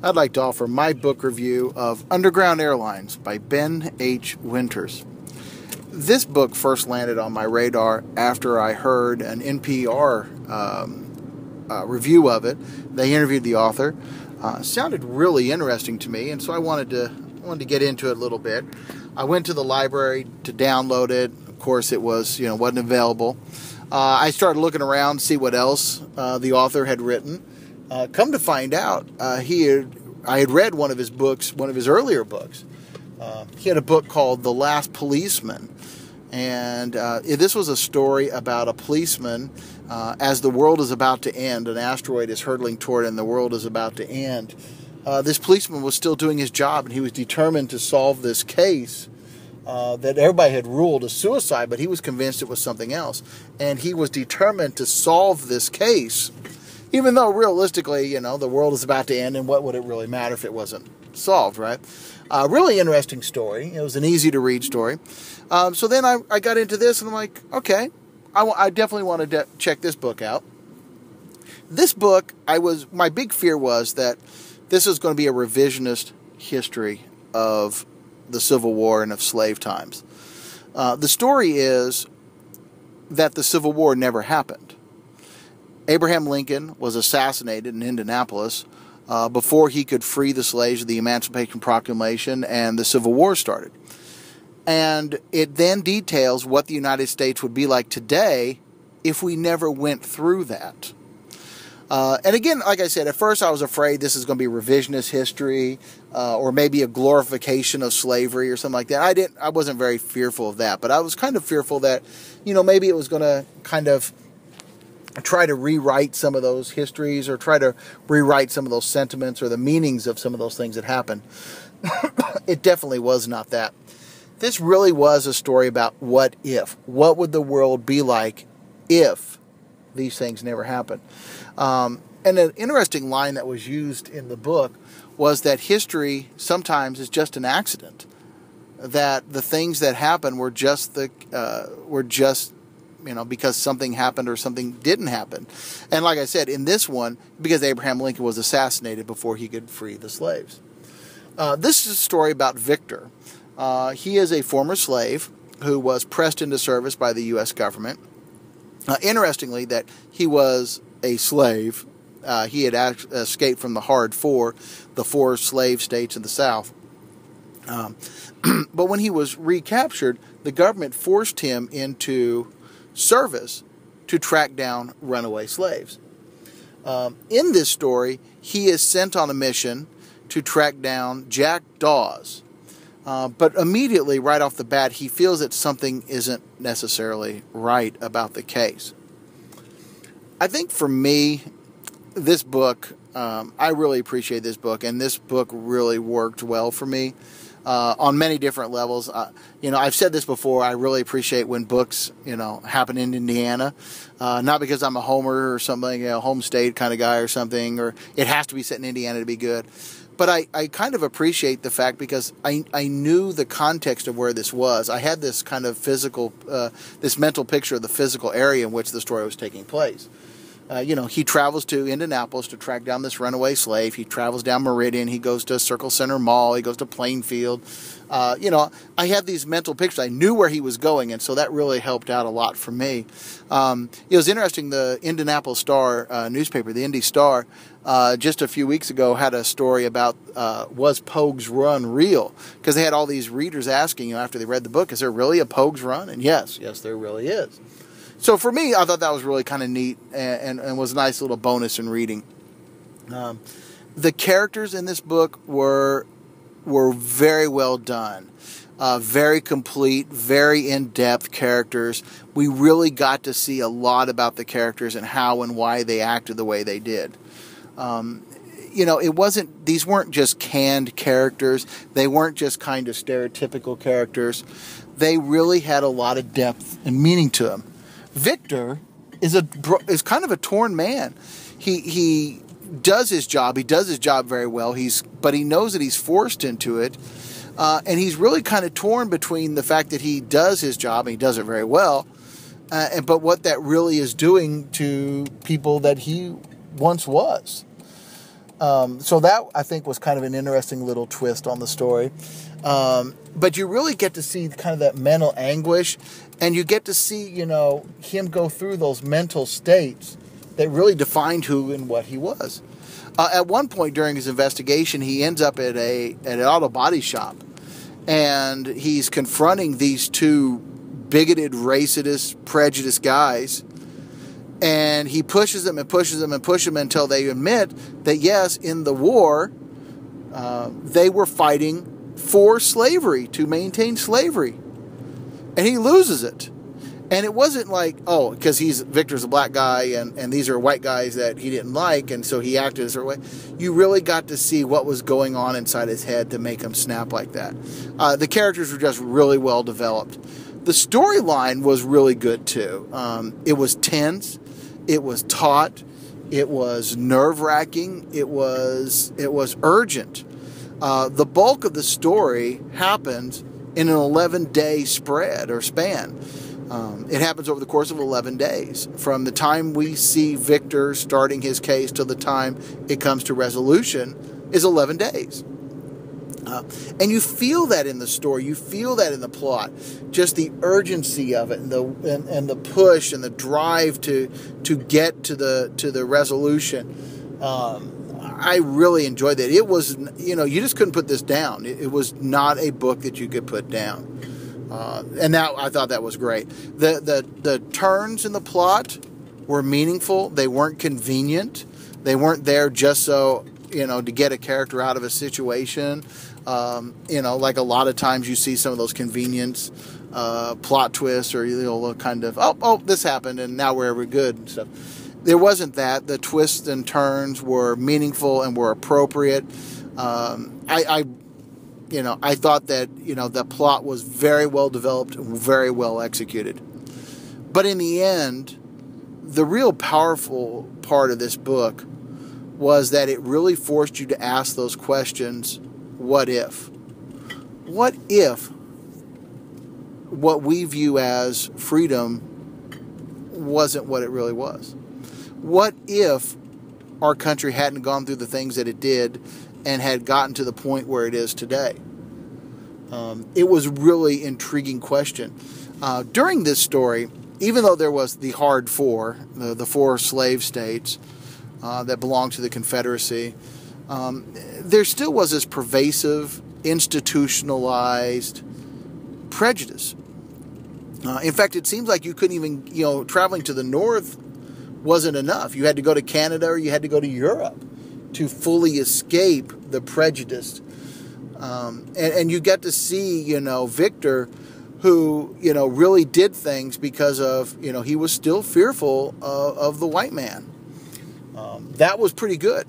I'd like to offer my book review of Underground Airlines by Ben H. Winters. This book first landed on my radar after I heard an NPR review of it. They interviewed the author. Sounded really interesting to me, and so I wanted to get into it a little bit. I went to the library to download it. Of course, it wasn't available. I started looking around to see what else the author had written. Come to find out, I had read one of his books, one of his earlier books. He had a book called The Last Policeman. And this was a story about a policeman as the world is about to end. An asteroid is hurtling toward it and the world is about to end. This policeman was still doing his job, and he was determined to solve this case that everybody had ruled a suicide, but he was convinced it was something else. And he was determined to solve this case, even though realistically, the world is about to end, and what would it really matter if it wasn't solved, right? Really interesting story. It was an easy-to-read story. So then I got into this, and I'm like, okay, I definitely want to check this book out. This book, my big fear was that this is going to be a revisionist history of the Civil War and of slave times. The story is that the Civil War never happened. Abraham Lincoln was assassinated in Indianapolis before he could free the slaves of the Emancipation Proclamation, and the Civil War started. And it then details what the United States would be like today if we never went through that. And again, like I said, at first I was afraid this is going to be revisionist history or maybe a glorification of slavery or something like that. I wasn't very fearful of that, but I was kind of fearful that, maybe it was going to kind of try to rewrite some of those histories or try to rewrite some of those sentiments or the meanings of some of those things that happened. It definitely was not that. This really was a story about what if. What would the world be like if these things never happened? And an interesting line that was used in the book was that history sometimes is just an accident. That the things that happen were just because something happened or something didn't happen. And like I said, in this one, because Abraham Lincoln was assassinated before he could free the slaves. This is a story about Victor. He is a former slave who was pressed into service by the U.S. government. Interestingly, that he was a slave. He had escaped from the Hard Four, the 4 slave states in the South. But when he was recaptured, the government forced him into service to track down runaway slaves. In this story, he is sent on a mission to track down Jack Dawes. But immediately, right off the bat, he feels that something isn't necessarily right about the case. I think for me, this book, I really appreciate this book, and this book really worked well for me on many different levels. I've said this before, I really appreciate when books, happen in Indiana. Not because I'm a homer or something, home state kind of guy or something, or it has to be set in Indiana to be good. But I kind of appreciate the fact because I knew the context of where this was. I had this kind of this mental picture of the physical area in which the story was taking place. He travels to Indianapolis to track down this runaway slave. He travels down Meridian. He goes to Circle Center Mall. He goes to Plainfield. I had these mental pictures. I knew where he was going, and so that really helped out a lot for me. It was interesting, the Indianapolis Star newspaper, the Indy Star, just a few weeks ago had a story about was Pogue's Run real? Because they had all these readers asking, after they read the book, is there really a Pogue's Run? And yes, there really is. So for me, I thought that was really kind of neat and was a nice little bonus in reading. The characters in this book were very well done. Very complete, very in-depth characters. We really got to see a lot about the characters and how and why they acted the way they did. These weren't just canned characters. They weren't just kind of stereotypical characters. They really had a lot of depth and meaning to them. Victor is kind of a torn man. He does his job. He does his job very well. But he knows that he's forced into it. And he's really kind of torn between the fact that he does his job, and he does it very well, but what that really is doing to people that he once was. So that, I think, was kind of an interesting little twist on the story. But you really get to see kind of that mental anguish, and you get to see, him go through those mental states that really defined who and what he was. At one point during his investigation, he ends up at an auto body shop, and he's confronting these two bigoted, racist, prejudiced guys, and he pushes them and pushes them and pushes them until they admit that, yes, in the war, they were fighting for slavery, to maintain slavery. And he loses it. And it wasn't like, oh, because Victor's a black guy and these are white guys that he didn't like, and so he acted a certain way. You really got to see what was going on inside his head to make him snap like that. The characters were just really well developed. The storyline was really good, too. It was tense. It was taut. It was nerve-wracking. It was urgent. The bulk of the story happens in an 11-day spread or span. It happens over the course of 11 days. From the time we see Victor starting his case to the time it comes to resolution is 11 days. And you feel that in the story. You feel that in the plot. Just the urgency of it and the push and the drive to get to the resolution. I really enjoyed that. It was, you just couldn't put this down. It was not a book that you could put down. And I thought that was great. The turns in the plot were meaningful. They weren't convenient. They weren't there just so, to get a character out of a situation. Like a lot of times you see some of those convenience plot twists or kind of, oh, this happened and now we're good and stuff. There wasn't that. The twists and turns were meaningful and were appropriate. I thought that, the plot was very well developed and very well executed. But in the end, the real powerful part of this book was that it really forced you to ask those questions, what if? What if what we view as freedom wasn't what it really was? What if our country hadn't gone through the things that it did and had gotten to the point where it is today? It was a really intriguing question. During this story, even though there was the hard four, the four slave states that belonged to the Confederacy, there still was this pervasive, institutionalized prejudice. In fact, it seems like you couldn't even, traveling to the north wasn't enough. You had to go to Canada or you had to go to Europe to fully escape the prejudice. And you get to see, Victor, who, really did things because of, he was still fearful of the white man. That was pretty good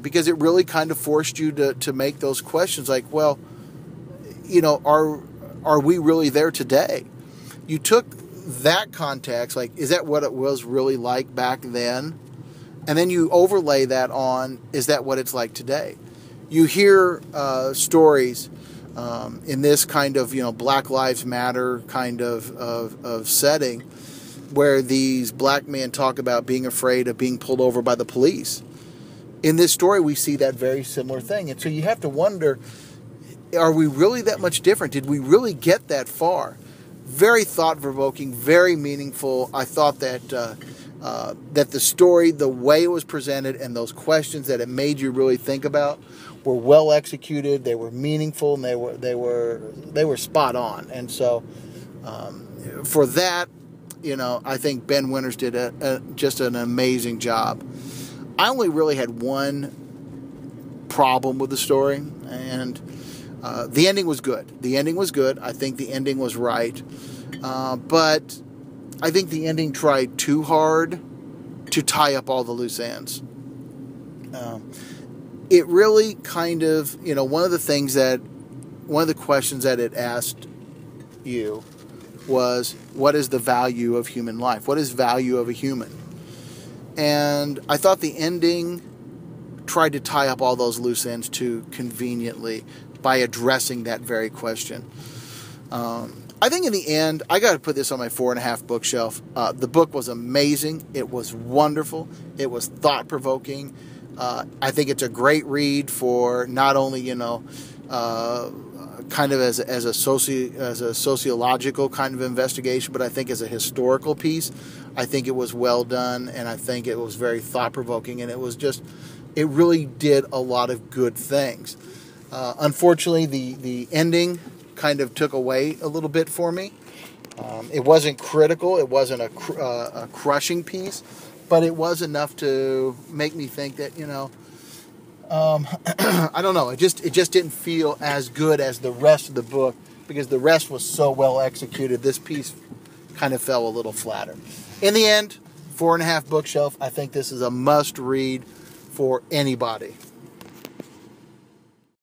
because it really kind of forced you to make those questions like, well, are we really there today? You took that context, like, is that what it was really like back then? And then you overlay that on, is that what it's like today? You hear stories in this kind of, Black Lives Matter kind of setting where these black men talk about being afraid of being pulled over by the police. In this story, we see that very similar thing. And so you have to wonder, are we really that much different? Did we really get that far? Very thought-provoking, very meaningful. I thought that that the story, the way it was presented, and those questions that it made you really think about were well executed. They were meaningful, and they were spot on. And so, for that, I think Ben Winters did just an amazing job. I only really had one problem with the story, and the ending was good. The ending was good. I think the ending was right. But I think the ending tried too hard to tie up all the loose ends. It really kind of, one of the questions that it asked you was, what is the value of human life? What is value of a human? And I thought the ending tried to tie up all those loose ends too conveniently by addressing that very question. I think in the end, I got to put this on my 4.5 bookshelf. The book was amazing. It was wonderful. It was thought-provoking. I think it's a great read for not only, kind of as a sociological kind of investigation, but I think as a historical piece, I think it was well done, and I think it was very thought-provoking, and it really did a lot of good things. Unfortunately, the ending kind of took away a little bit for me. It wasn't critical, it wasn't a crushing piece, but it was enough to make me think that, I don't know, it just didn't feel as good as the rest of the book, because the rest was so well executed. This piece kind of fell a little flatter. In the end, 4.5 bookshelf. I think this is a must read for anybody.